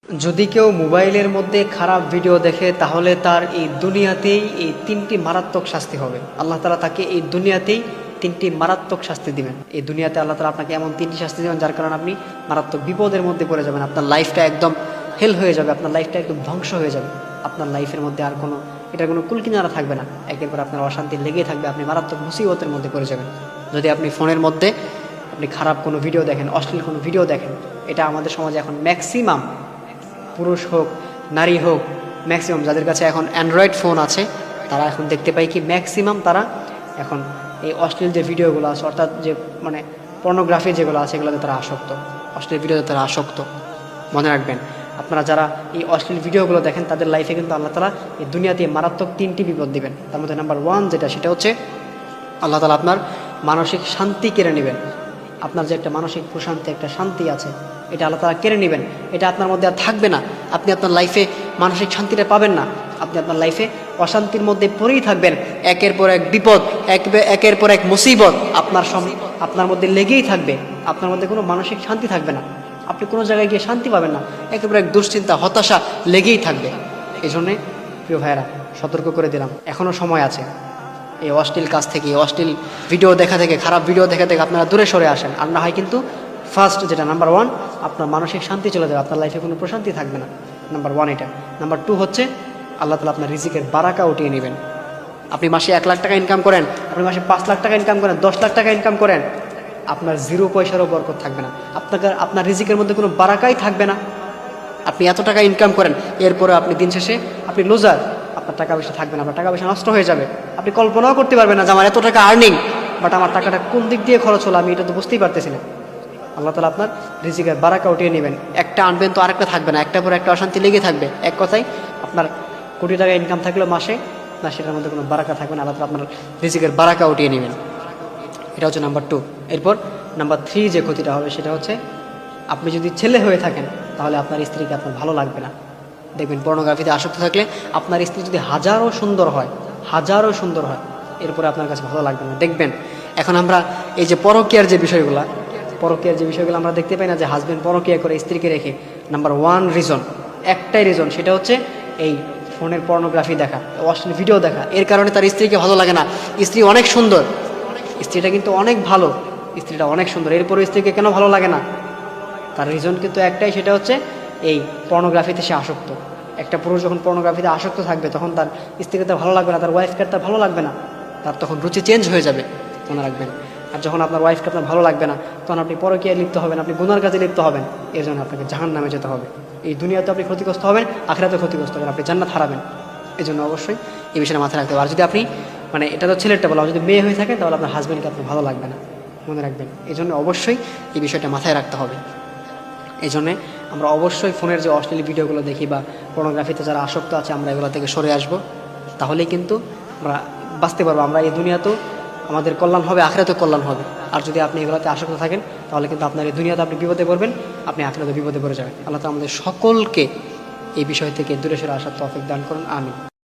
যদি কেউ মোবাইলের মধ্যে খারাপ ভিডিও দেখে তাহলে তার এই দুনিয়াতেই এই তিনটি মারাত্মক শাস্তি হবে। আল্লাহ তাআলা তাকে এই দুনিয়াতেই তিনটি মারাত্মক শাস্তি দিবেন। এই দুনিয়াতে আল্লাহ তাআলা আপনাকে এমন তিনটি শাস্তি দিবেন যার কারণে আপনি মারাত্মক বিপদের মধ্যে পড়ে যাবেন। আপনার লাইফটা একদম হেল হয়ে যাবে, আপনার লাইফটা একদম ধ্বংস হয়ে যাবে। আপনার লাইফের মধ্যে আর এটার কোনো কুলকিনারা থাকবে না। একের পর আপনার অশান্তি লেগেই থাকবে, আপনি মারাত্মক মুসিবতের মধ্যে পড়ে যাবেন। যদি আপনি ফোনের মধ্যে আপনি খারাপ কোনো ভিডিও দেখেন, অশ্লীল কোনো ভিডিও দেখেন, এটা আমাদের সমাজে এখন ম্যাক্সিমাম, পুরুষ হোক নারী হোক, ম্যাক্সিমাম যাদের কাছে এখন অ্যান্ড্রয়েড ফোন আছে তারা এখন দেখতে পাই কি ম্যাক্সিমাম তারা এখন এই অশ্লীল যে ভিডিওগুলো আছে, অর্থাৎ যে পর্নোগ্রাফি যেগুলো আছে এগুলোতে তারা আসক্ত, অশ্লীল ভিডিওতে তারা আসক্ত। মনে রাখবেন, আপনারা যারা এই অশ্লীল ভিডিওগুলো দেখেন তাদের লাইফে কিন্তু আল্লাহ তাআলা এই দুনিয়াতে মারাত্মক তিনটি বিপদ দিবেন। তার মধ্যে নাম্বার 1 যেটা, সেটা হচ্ছে আল্লাহ তাআলা আপনার মানসিক শান্তি কেড়ে নেবেন। আপনার যে একটা মানসিক প্রশান্তি, একটা শান্তি আছে, এটা আল্লাহ তাআলা কেড়ে নেবেন। এটা আপনার মধ্যে আর থাকবে না। আপনি আপনার লাইফে মানসিক শান্তিটা পাবেন না। আপনি আপনার লাইফে অশান্তির মধ্যে পড়েই থাকবেন। একের পর এক বিপদ, একের পর এক মুসিবত আপনার মধ্যে লেগেই থাকবে। আপনার মধ্যে কোনো মানসিক শান্তি থাকবে না। আপনি কোনো জায়গায় গিয়ে শান্তি পাবেন না। একেবারে এক দুশ্চিন্তা, হতাশা লেগেই থাকবে। এই জন্যে প্রিয় ভাইয়েরা, সতর্ক করে দিলাম, এখনও সময় আছে। এই অশ্লীল কাজ থেকে, অশ্লীল ভিডিও দেখা থেকে, খারাপ ভিডিও দেখা থেকে আপনারা দূরে সরে আসেন। আর না হয় কিন্তু ফার্স্ট যেটা নাম্বার 1, আপনার মানসিক শান্তি চলে যাবে, আপনার লাইফে কোনো প্রশান্তি থাকবে না। নাম্বার 1 এটা। নাম্বার 2 হচ্ছে আল্লাহ তাআলা আপনার রিজিকের বারাকা উঠিয়ে নেবেন। আপনি মাসে 1 লাখ টাকা ইনকাম করেন, আপনি মাসে 5 লাখ টাকা ইনকাম করেন, 10 লাখ টাকা ইনকাম করেন, আপনার 0 পয়সারও বরকত থাকবে না। আপনার রিজিকের মধ্যে কোনো বারাকাই থাকবে না। আপনি এত টাকা ইনকাম করেন, এরপরে আপনি দিন শেষে আপনি লুজার, আপনার টাকা পয়সা থাকবে না, আপনার টাকা পয়সা নষ্ট হয়ে যাবে। আপনি কল্পনাও করতে পারবেন না যে আমার এত টাকা আর্নিং, বাট আমার টাকাটা কোন দিক দিয়ে খরচ হলো আমি এটা তো বুঝতেই পারতেছি না। আল্লাহ তাআলা আপনার রিজিকের বারাকা উঠিয়ে নেবেন। একটা আনবেন তো আরেকটা থাকবে না, একটা পর একটা অশান্তি লেগে থাকবে। এক কথায় আপনার কোটি টাকা ইনকাম থাকলেও মাসে না, সেটার মধ্যে কোনো বারাকা থাকবে না। আল্লাহ তাআলা আপনার রিজিকের বারাকা উঠিয়ে নেবেন। এটা হচ্ছে নাম্বার 2। এরপর নাম্বার 3 যে ক্ষতিটা হবে সেটা হচ্ছে, আপনি যদি ছেলে হয়ে থাকেন তাহলে আপনার স্ত্রীকে আপনার ভালো লাগবে না। দেখবেন পর্নোগ্রাফিতে আসক্ত থাকলে আপনার স্ত্রী যদি হাজারো সুন্দর হয়, এরপরে আপনার কাছে ভালো লাগবে না। দেখবেন এখন আমরা এই যে পরকীয়ার যে বিষয়গুলো আমরা দেখতে পাই না, যে হাজবেন্ড পরকীয়া করে স্ত্রীকে রেখে। নাম্বার 1 রিজন, একটাই রিজন, সেটা হচ্ছে এই ফোনের পর্নোগ্রাফি দেখা, অশ্লীল ভিডিও দেখা। এর কারণে তার স্ত্রীকে ভালো লাগে না। স্ত্রী অনেক সুন্দর, স্ত্রীটা কিন্তু অনেক ভালো, স্ত্রীটা অনেক সুন্দর, এরপরে স্ত্রীকে কেন ভালো লাগে না? তার রিজন কিন্তু একটাই, সেটা হচ্ছে এই পর্নোগ্রাফিতে সে আসক্ত। একটা পুরুষ যখন পর্নোগ্রাফিতে আসক্ত থাকবে তখন তার স্ত্রীকে তার ভালো লাগবে না, তার ওয়াইফকে তার ভালো লাগবে না, তার তখন রুচি চেঞ্জ হয়ে যাবে। মনে রাখবেন। আর যখন আপনার ওয়াইফকে আপনার ভালো লাগবে না, তখন আপনি পরকীয়ায় লিপ্ত হবেন, আপনি গুনার কাজে লিপ্ত হবেন। এর জন্য আপনাকে জাহান্নামে যেতে হবে। এই দুনিয়াতে আপনি ক্ষতিগ্রস্ত হবেন, আখিরাতে ক্ষতিগ্রস্ত হবেন, আপনি জান্নাত হারাবেন। এই জন্য অবশ্যই এই বিষয়টা মাথায় রাখতে হবে। আর যদি আপনি এটা তো ছেলেরটা বলা, যদি মেয়ে হয়ে থাকে তাহলে আপনার হাজব্যান্ডকে আপনার ভালো লাগবে না। মনে রাখবেন, এই জন্য অবশ্যই এই বিষয়টা মাথায় রাখতে হবে। এই জন্যে আমরা অবশ্যই ফোনের যে অশ্লীল ভিডিওগুলো দেখি বা পর্নোগ্রাফিতে যারা আসক্ত আছে, আমরা এগুলো থেকে সরে আসব। তাহলেই কিন্তু আমরা বাঁচতে পারবো। আমরা এই দুনিয়াতেও আমাদের কল্যাণ হবে, আখিরাতেও কল্যাণ হবে। আর যদি আপনি এগুলোতে আসক্ত থাকেন তাহলে কিন্তু আপনার এই দুনিয়াতে আপনি বিপদে পড়বেন, আপনি আখিরাতে বিপদে পড়ে যাবেন। আল্লাহ তাআলা আমাদের সকলকে এই বিষয় থেকে দূরে সরে আসার তৌফিক দান করুন। আমিন।